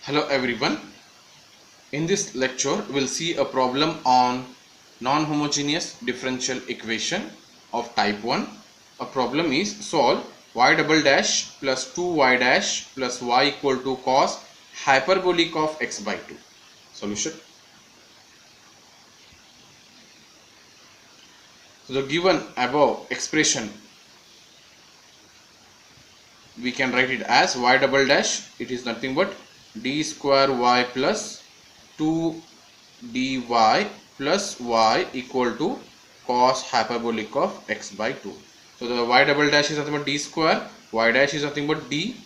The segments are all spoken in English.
Hello everyone. In this lecture we'll see a problem on non-homogeneous differential equation of type 1. A problem is solve y double dash plus 2y dash plus y equal to cos hyperbolic of x by 2. Solution. So the given above expression we can write it as y double dash, it is nothing but d square y plus 2 dy plus y equal to cos hyperbolic of x by 2. So the y double dash is nothing but d square, y dash is nothing but d,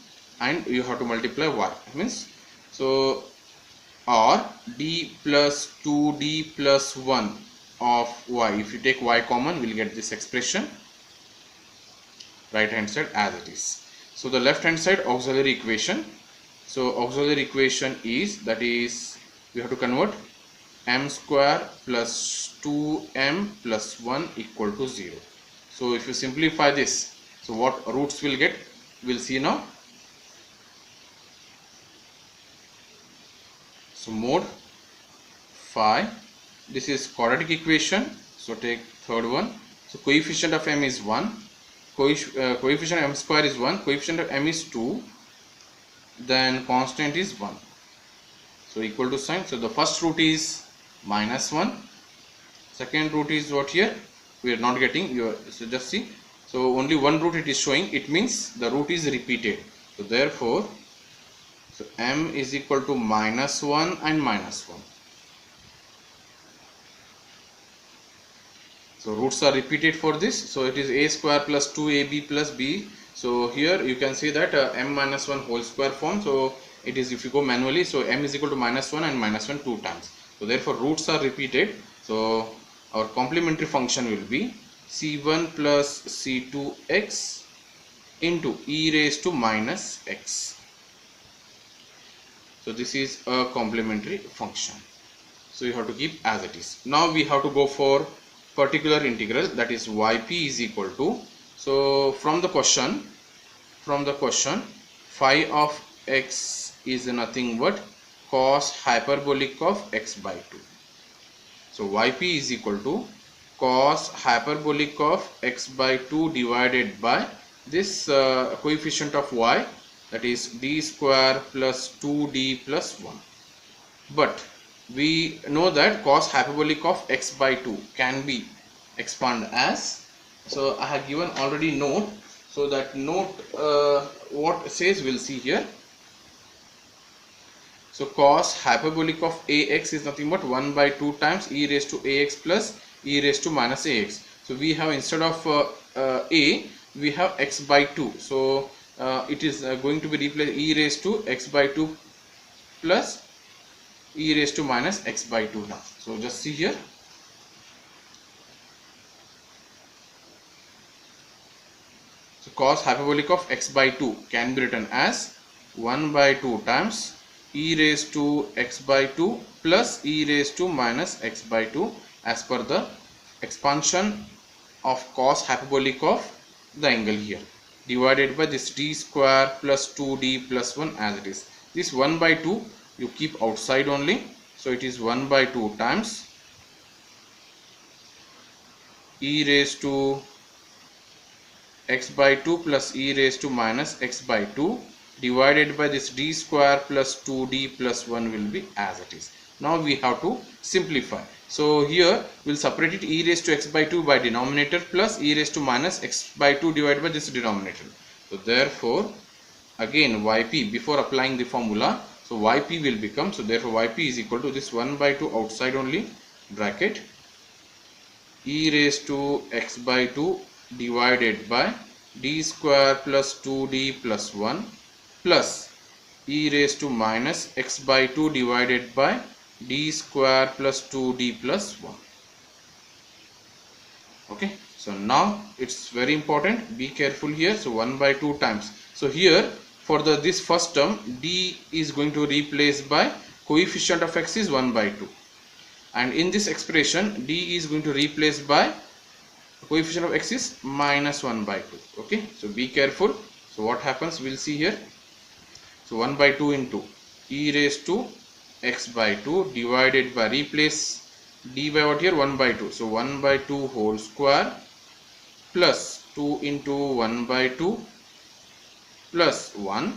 and you have to multiply y. Means so or d plus 2d plus 1 of y. If you take y common, we will get this expression. Right hand side as it is. So the left hand side auxiliary equation. So auxiliary equation is, that is, we have to convert m square plus 2m plus 1 equal to 0. So if you simplify this, so what roots will get, we'll see now. So mod phi, this is quadratic equation, so take third one. So coefficient of m is 1, coefficient of m square is 1, coefficient of m is 2, then constant is 1. So equal to sign. So the first root is minus 1, second root is what here we are not getting. So just see, so only one root it is showing, it means the root is repeated. So therefore, so m is equal to minus 1 and minus 1. So roots are repeated for this, so it is a square plus 2ab plus b. So here you can see that m minus 1 whole square form. So it is, if you go manually, so m is equal to minus 1 and minus 1 two times. So therefore roots are repeated. So our complementary function will be c1 plus c2x into e raised to minus x. So this is a complementary function. So you have to keep as it is. Now we have to go for particular integral, that is yp is equal to, so from the question phi of x is nothing but cos hyperbolic of x by 2. So yp is equal to cos hyperbolic of x by 2 divided by this coefficient of y, that is d square plus 2d plus 1. But we know that cos hyperbolic of x by 2 can be expanded as, so I have given already note, so that note what says we'll see here. So cos hyperbolic of ax is nothing but 1 by 2 times e raised to ax plus e raised to minus ax. So we have, instead of a, we have x by 2. So it is going to be replaced e raised to x by 2 plus e raised to minus x by 2 now. So just see here. So cos hyperbolic of x by 2 can be written as 1 by 2 times e raised to x by 2 plus e raised to minus x by 2 as per the expansion of cos hyperbolic of the angle here, divided by this d square plus 2d plus 1 as it is. This 1 by 2 you keep outside only, so it is 1 by 2 times e raised to x by 2 plus e raised to minus x by 2 divided by this d square plus 2d plus 1 will be as it is. Now we have to simplify. So here we'll separate it, e raised to x by 2 by denominator plus e raised to minus x by 2 divided by this denominator. So therefore again yp, before applying the formula, so yp will become, so therefore yp is equal to this 1 by 2 outside only, bracket e raised to x by 2 divided by d square plus 2d plus 1 plus e raised to minus x by 2 divided by d square plus 2d plus 1. Okay, so now it's very important, be careful here. So 1 by 2 times, so here for this first term d is going to replace by coefficient of x is 1 by 2, and in this expression d is going to replace by coefficient of x is minus 1 by 2. Okay, so be careful. So what happens, we'll see here. So 1 by 2 into e raised to x by 2 divided by, replace d by what here, 1 by 2, so 1 by 2 whole square plus 2 into 1 by 2 plus 1,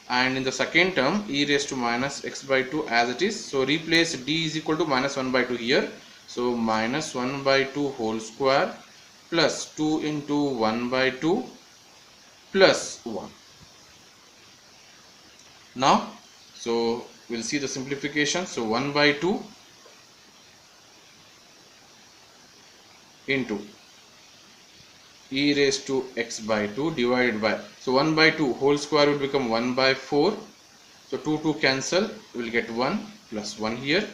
and in the second term e raised to minus x by 2 as it is, so replace d is equal to minus 1 by 2 here, so minus 1 by 2 whole square plus 2 into 1 by 2 plus 1. Now so we'll see the simplification. So 1 by 2 into e raised to x by 2 divided by, so 1 by 2 whole square will become 1 by 4, so 2 cancel, we will get 1 plus 1 here,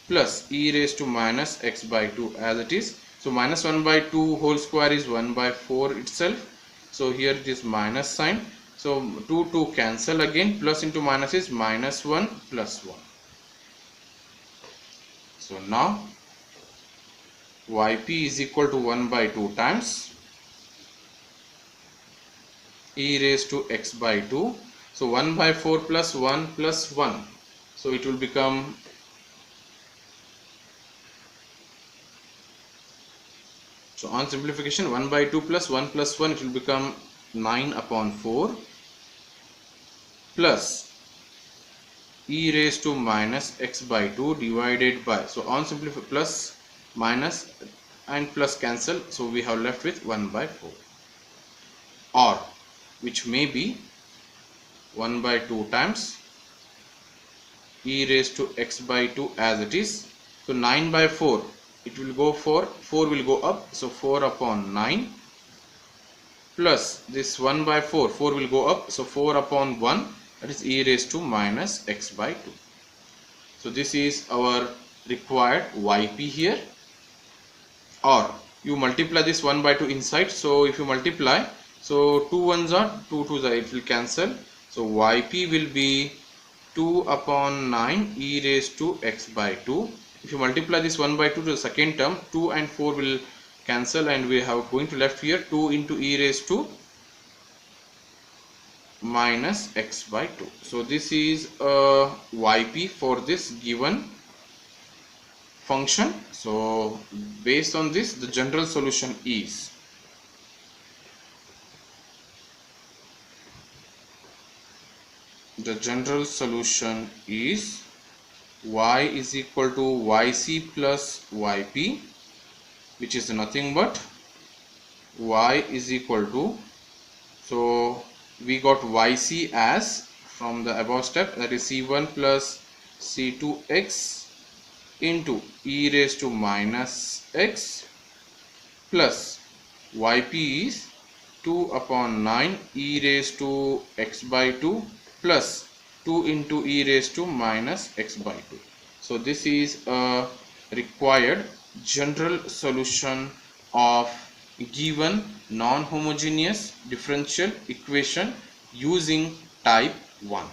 plus e raised to minus x by 2 as it is, so minus 1 by 2 whole square is 1 by 4 itself, so here it is minus sign, so 2 cancel again, plus into minus is minus 1 plus 1. So now yp is equal to 1 by 2 times e raised to x by 2, so 1 by 4 plus 1 plus 1, so it will become, so on simplification 1 by 2 plus 1 plus 1, it will become 9 upon 4 plus e raised to minus x by 2 divided by, so on simplify plus minus and plus cancel, so we have left with 1 by 4, or which may be 1 by 2 times e raised to x by 2 as it is, so 9 by 4 it will go 4 will go up, so 4 upon 9 plus this 1 by 4 will go up, so 4 upon 1, that is e raised to minus x by 2. So this is our required yp here, or you multiply this 1 by 2 inside, so if you multiply, so 2 ones are 2 2s are, it will cancel, so yp will be 2 upon 9 e raised to x by 2. If you multiply this 1 by 2 to the second term, 2 and 4 will cancel, and we have going to left here 2 into e raised to minus x by 2. So this is yp for this given function. So based on this, the general solution is y is equal to yc plus yp, which is nothing but y is equal to, so we got yc as from the above step, that is c1 plus c2x into e raised to minus x plus yp is 2 upon 9 e raised to x by 2 plus 2 into e raised to minus x by 2. So this is a required general solution of given non-homogeneous differential equation using type 1.